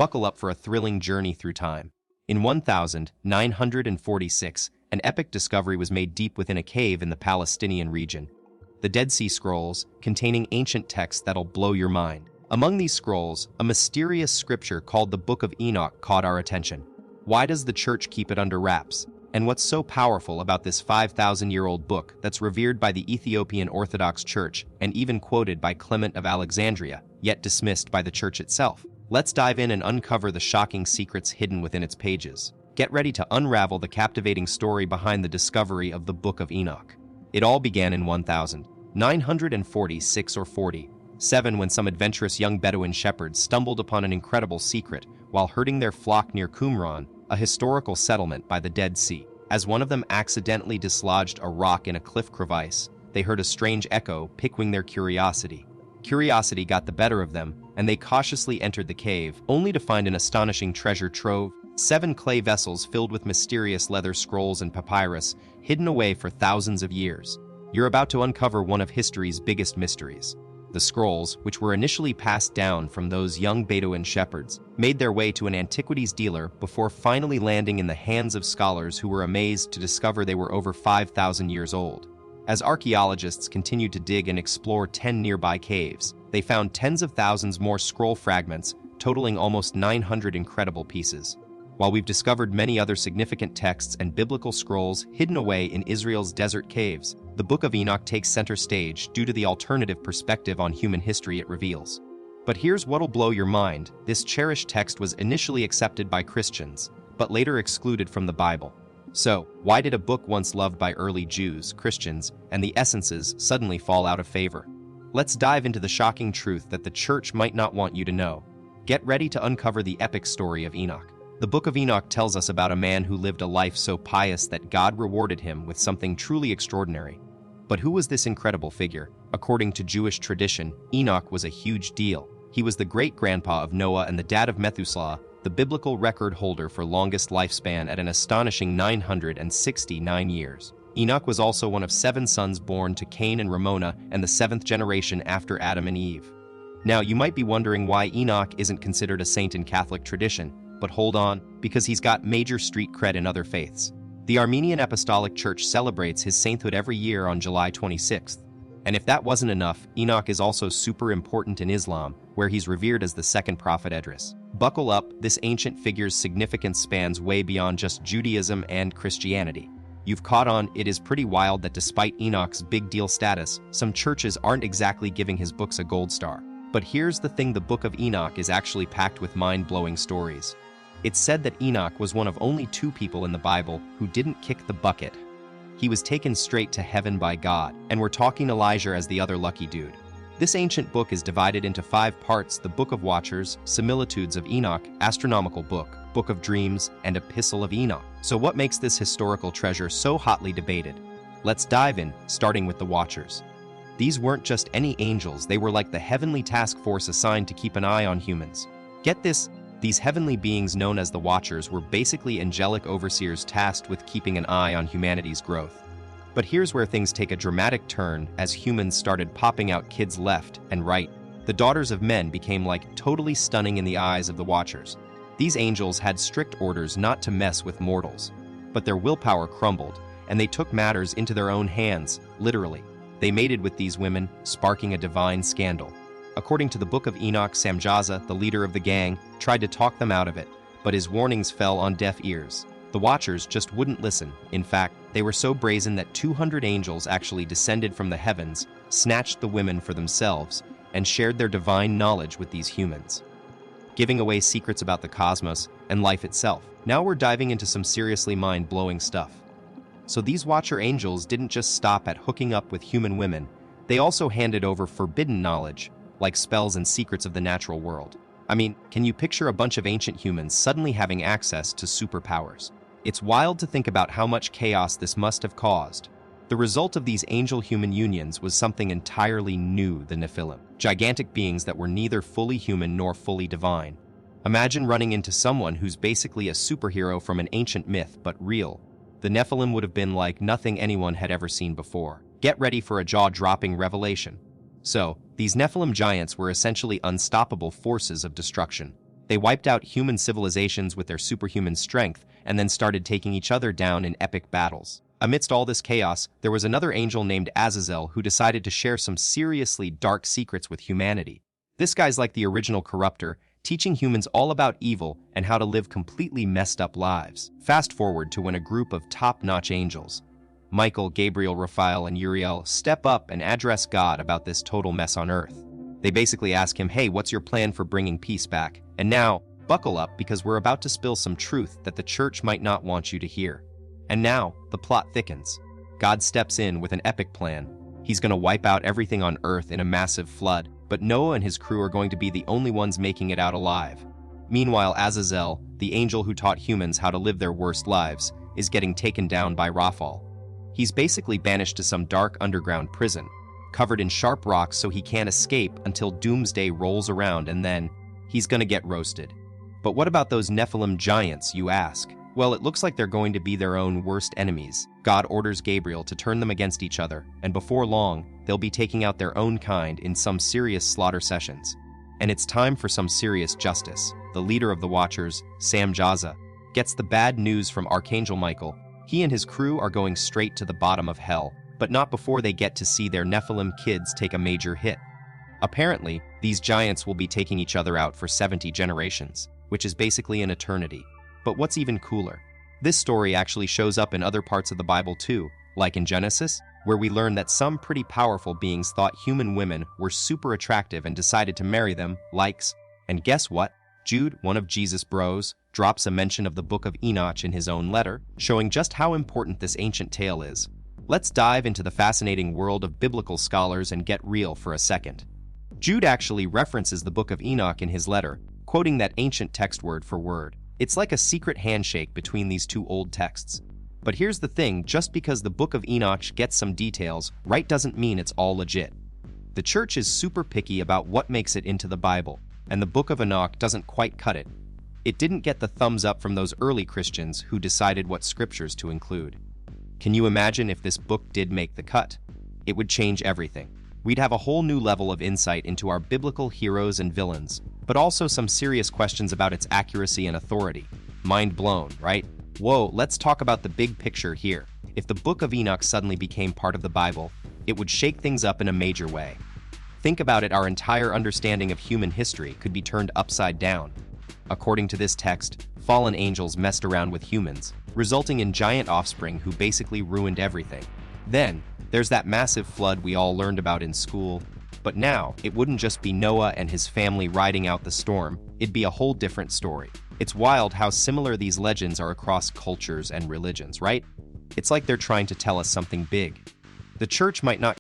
buckle up for a thrilling journey through time. In 1946, an epic discovery was made deep within a cave in the Palestinian region. The Dead Sea Scrolls, containing ancient texts that'll blow your mind. Among these scrolls, a mysterious scripture called the Book of Enoch caught our attention. Why does the church keep it under wraps? And what's so powerful about this 5,000-year-old book that's revered by the Ethiopian Orthodox Church and even quoted by Clement of Alexandria, yet dismissed by the church itself? Let's dive in and uncover the shocking secrets hidden within its pages. Get ready to unravel the captivating story behind the discovery of the Book of Enoch. It all began in 1946 or 47 when some adventurous young Bedouin shepherds stumbled upon an incredible secret while herding their flock near Qumran, a historical settlement by the Dead Sea. As one of them accidentally dislodged a rock in a cliff crevice, they heard a strange echo piquing their curiosity. Curiosity got the better of them, and they cautiously entered the cave, only to find an astonishing treasure trove: 7 clay vessels filled with mysterious leather scrolls and papyrus, hidden away for thousands of years. You're about to uncover one of history's biggest mysteries. The scrolls, which were initially passed down from those young Bedouin shepherds, made their way to an antiquities dealer before finally landing in the hands of scholars who were amazed to discover they were over 5,000 years old. As archaeologists continued to dig and explore 10 nearby caves, they found tens of thousands more scroll fragments, totaling almost 900 incredible pieces. While we've discovered many other significant texts and biblical scrolls hidden away in Israel's desert caves, the Book of Enoch takes center stage due to the alternative perspective on human history it reveals. But here's what'll blow your mind: this cherished text was initially accepted by Christians, but later excluded from the Bible. So, why did a book once loved by early Jews, Christians, and the essences suddenly fall out of favor? Let's dive into the shocking truth that the church might not want you to know. Get ready to uncover the epic story of Enoch. The Book of Enoch tells us about a man who lived a life so pious that God rewarded him with something truly extraordinary. But who was this incredible figure? According to Jewish tradition, Enoch was a huge deal. He was the great-grandpa of Noah and the dad of Methuselah, the biblical record holder for longest lifespan at an astonishing 969 years. Enoch was also one of 7 sons born to Cain and Ramona and the 7th generation after Adam and Eve. Now, you might be wondering why Enoch isn't considered a saint in Catholic tradition, but hold on, because he's got major street cred in other faiths. The Armenian Apostolic Church celebrates his sainthood every year on July 26th. And if that wasn't enough, Enoch is also super important in Islam, where he's revered as the second prophet Idris. Buckle up, this ancient figure's significance spans way beyond just Judaism and Christianity. You've caught on. It is pretty wild that despite Enoch's big deal status, some churches aren't exactly giving his books a gold star. But here's the thing: the Book of Enoch is actually packed with mind-blowing stories. It's said that Enoch was one of only 2 people in the Bible who didn't kick the bucket. He was taken straight to heaven by God, and we're talking Elijah as the other lucky dude. This ancient book is divided into 5 parts: the Book of Watchers, Similitudes of Enoch, Astronomical Book, Book of Dreams, and Epistle of Enoch. So what makes this historical treasure so hotly debated? Let's dive in, starting with the Watchers. These weren't just any angels, they were like the heavenly task force assigned to keep an eye on humans. Get this, these heavenly beings known as the Watchers were basically angelic overseers tasked with keeping an eye on humanity's growth. But here's where things take a dramatic turn as humans started popping out kids left and right. The daughters of men became like totally stunning in the eyes of the Watchers. These angels had strict orders not to mess with mortals. But their willpower crumbled, and they took matters into their own hands, literally. They mated with these women, sparking a divine scandal. According to the Book of Enoch, Samjaza, the leader of the gang, tried to talk them out of it, but his warnings fell on deaf ears. The Watchers just wouldn't listen. In fact, they were so brazen that 200 angels actually descended from the heavens, snatched the women for themselves, and shared their divine knowledge with these humans, giving away secrets about the cosmos and life itself. Now we're diving into some seriously mind-blowing stuff. So these Watcher angels didn't just stop at hooking up with human women, they also handed over forbidden knowledge, like spells and secrets of the natural world. I mean, can you picture a bunch of ancient humans suddenly having access to superpowers? It's wild to think about how much chaos this must have caused. The result of these angel-human unions was something entirely new: the Nephilim, gigantic beings that were neither fully human nor fully divine. Imagine running into someone who's basically a superhero from an ancient myth, but real. The Nephilim would have been like nothing anyone had ever seen before. Get ready for a jaw-dropping revelation. So, these Nephilim giants were essentially unstoppable forces of destruction. They wiped out human civilizations with their superhuman strength and then started taking each other down in epic battles. Amidst all this chaos, there was another angel named Azazel who decided to share some seriously dark secrets with humanity. This guy's like the original corruptor, teaching humans all about evil and how to live completely messed up lives. Fast forward to when a group of top-notch angels, Michael, Gabriel, Raphael, and Uriel, step up and address God about this total mess on Earth. They basically ask him, hey, what's your plan for bringing peace back? And now, buckle up because we're about to spill some truth that the church might not want you to hear. And now, the plot thickens. God steps in with an epic plan. He's going to wipe out everything on Earth in a massive flood, but Noah and his crew are going to be the only ones making it out alive. Meanwhile, Azazel, the angel who taught humans how to live their worst lives, is getting taken down by Raphael. He's basically banished to some dark underground prison, covered in sharp rocks so he can't escape until doomsday rolls around, and then he's gonna get roasted. But what about those Nephilim giants, you ask? Well, it looks like they're going to be their own worst enemies. God orders Gabriel to turn them against each other, and before long, they'll be taking out their own kind in some serious slaughter sessions. And it's time for some serious justice. The leader of the Watchers, Sam Jaza, gets the bad news from Archangel Michael. He and his crew are going straight to the bottom of hell, but not before they get to see their Nephilim kids take a major hit. Apparently, these giants will be taking each other out for 70 generations, which is basically an eternity. But what's even cooler? This story actually shows up in other parts of the Bible too, like in Genesis, where we learn that some pretty powerful beings thought human women were super attractive and decided to marry them, likes. And guess what? Jude, one of Jesus' bros, drops a mention of the Book of Enoch in his own letter, showing just how important this ancient tale is. Let's dive into the fascinating world of biblical scholars and get real for a second. Jude actually references the Book of Enoch in his letter, quoting that ancient text word for word. It's like a secret handshake between these two old texts. But here's the thing, just because the Book of Enoch gets some details, right, doesn't mean it's all legit. The church is super picky about what makes it into the Bible, and the Book of Enoch doesn't quite cut it. It didn't get the thumbs up from those early Christians who decided what scriptures to include. Can you imagine if this book did make the cut? It would change everything. We'd have a whole new level of insight into our biblical heroes and villains, but also some serious questions about its accuracy and authority. Mind blown, right? Whoa, let's talk about the big picture here. If the Book of Enoch suddenly became part of the Bible, it would shake things up in a major way. Think about it, our entire understanding of human history could be turned upside down. According to this text, fallen angels messed around with humans, resulting in giant offspring who basically ruined everything. Then, there's that massive flood we all learned about in school. But now, it wouldn't just be Noah and his family riding out the storm, it'd be a whole different story. It's wild how similar these legends are across cultures and religions, right? It's like they're trying to tell us something big. The church might not